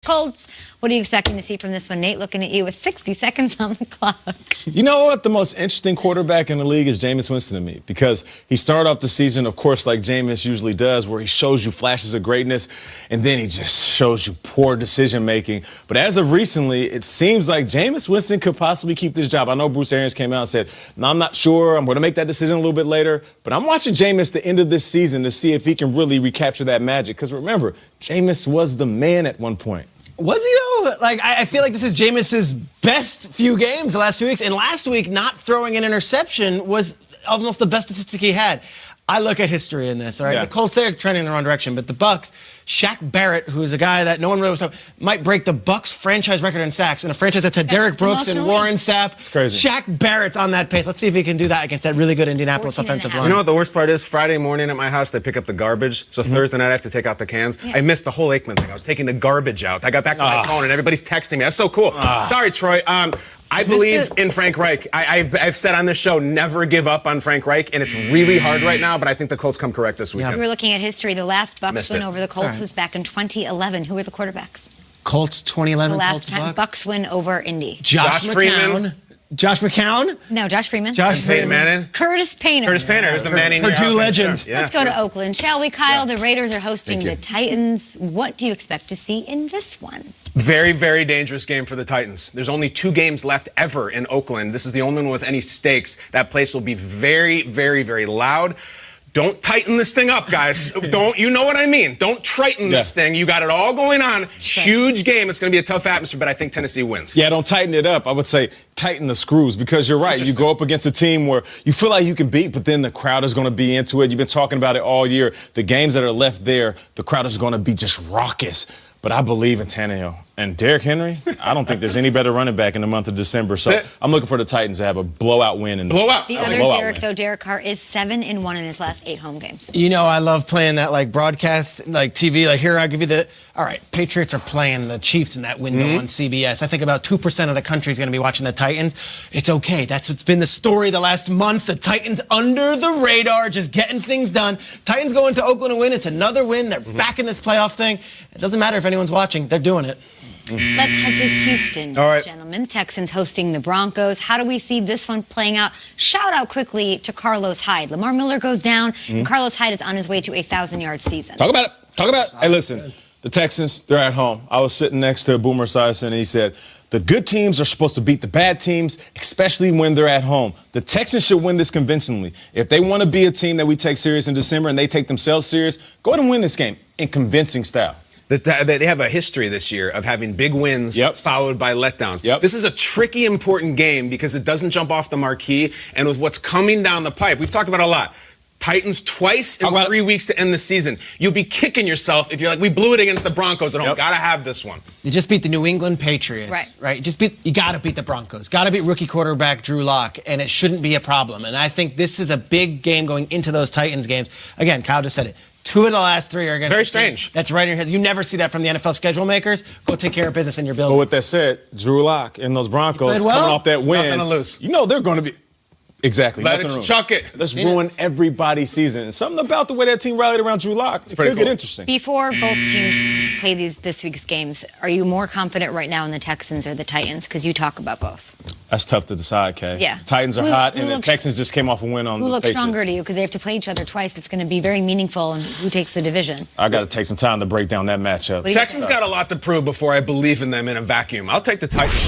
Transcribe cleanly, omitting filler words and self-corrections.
Colts. What are you expecting to see from this one, Nate? Looking at you with 60 seconds on the clock. You know what? The most interesting quarterback in the league is Jameis Winston to me, because he started off the season, of course, like Jameis usually does, where he shows you flashes of greatness, and then he just shows you poor decision-making. But as of recently, it seems like Jameis Winston could possibly keep this job. I know Bruce Arians came out and said, no, I'm not sure. I'm going to make that decision a little bit later. But I'm watching Jameis the end of this season to see if he can really recapture that magic. Because remember, Jameis was the man at one point. Was he, though? Like, I feel like this is Jameis's best few games the last 2 weeks. And last week, not throwing an interception was almost the best statistic he had. I look at history in this, all right? Yeah. The Colts, they're trending in the wrong direction. But the Bucs, Shaq Barrett, who's a guy that no one really was talking, might break the Bucs franchise record in sacks. In a franchise that's had Derrick Brooks and Warren Sapp. It's crazy. Shaq Barrett's on that pace. Let's see if he can do that against that really good Indianapolis offensive line. You know what the worst part is? Friday morning at my house, they pick up the garbage. So Thursday night, I have to take out the cans. Yeah. I missed the whole Aikman thing. I was taking the garbage out. I got back to my phone, and everybody's texting me. That's so cool. Sorry, Troy. I believe in Frank Reich. I've said on this show, never give up on Frank Reich, and it's really hard right now, but I think the Colts come correct this weekend. We were looking at history. The last Bucs win over the Colts was back in 2011. Who were the quarterbacks? Colts 2011. The last time Bucs win over Indy. Josh Freeman. Josh McCown? No, Josh Freeman. Josh Peyton Manning. Curtis Painter. Curtis Painter is the Manning. Purdue legend. Yeah, Let's go to Oakland, shall we, Kyle? The Raiders are hosting the Titans. What do you expect to see in this one? Very, very dangerous game for the Titans. There's only 2 games left ever in Oakland. This is the only one with any stakes. That place will be very, very, very loud. Don't tighten this thing up, guys. You know what I mean. Don't tighten this thing. You got it all going on. Huge game. It's going to be a tough atmosphere, but I think Tennessee wins. Yeah, don't tighten it up. I would say tighten the screws, because you're right. You go up against a team where you feel like you can beat, but then the crowd is going to be into it. You've been talking about it all year. The games that are left there, the crowd is going to be just raucous. But I believe in Tannehill. And Derrick Henry, I don't think there's any better running back in the month of December. So I'm looking for the Titans to have a blowout win. The other Derrick, though, Derek Carr is 7-1 in his last 8 home games. You know, I love playing that, like, broadcast, like, TV. Like, here, I'll give you the, all right, Patriots are playing the Chiefs in that window on CBS. I think about 2% of the country is going to be watching the Titans. It's okay. That's what's been the story the last month. The Titans under the radar, just getting things done. Titans go into Oakland and win. It's another win. They're back in this playoff thing. It doesn't matter if anyone's watching. They're doing it. Let's head to Houston, gentlemen. Texans hosting the Broncos. How do we see this one playing out? Shout out quickly to Carlos Hyde. Lamar Miller goes down, and Carlos Hyde is on his way to a 1,000-yard season. Talk about it. Hey, listen, the Texans, they're at home. I was sitting next to Boomer Esiason, and he said, the good teams are supposed to beat the bad teams, especially when they're at home. The Texans should win this convincingly. If they want to be a team that we take serious in December and they take themselves serious, go ahead and win this game in convincing style. They have a history this year of having big wins followed by letdowns. This is a tricky, important game because it doesn't jump off the marquee. And with what's coming down the pipe, we've talked about it a lot. Titans twice in 3 weeks to end the season. You'll be kicking yourself if you're like, we blew it against the Broncos at home. Gotta have this one. You just beat the New England Patriots, right? You gotta beat the Broncos. Gotta beat rookie quarterback Drew Lock, and it shouldn't be a problem. And I think this is a big game going into those Titans games. Again, Kyle just said it. 2 of the last 3 are against very strange. That's right in your head. You never see that from the NFL schedule makers. Go take care of business in your building. But with that said, Drew Lock and those Broncos coming off that win, nothing to lose. You know they're going to be Let it chuck it. Let's ruin everybody's season. And something about the way that team rallied around Drew Lock, it could get interesting. Before both teams play this week's games, are you more confident right now in the Texans or the Titans? Because you talk about both. That's tough to decide, Kay. Yeah. Titans are hot, and the Texans just came off a win on the Patriots. Who looks stronger to you? Because they have to play each other twice. It's going to be very meaningful, and who takes the division? I got to take some time to break down that matchup. Texans got a lot to prove before I believe in them in a vacuum. I'll take the Titans.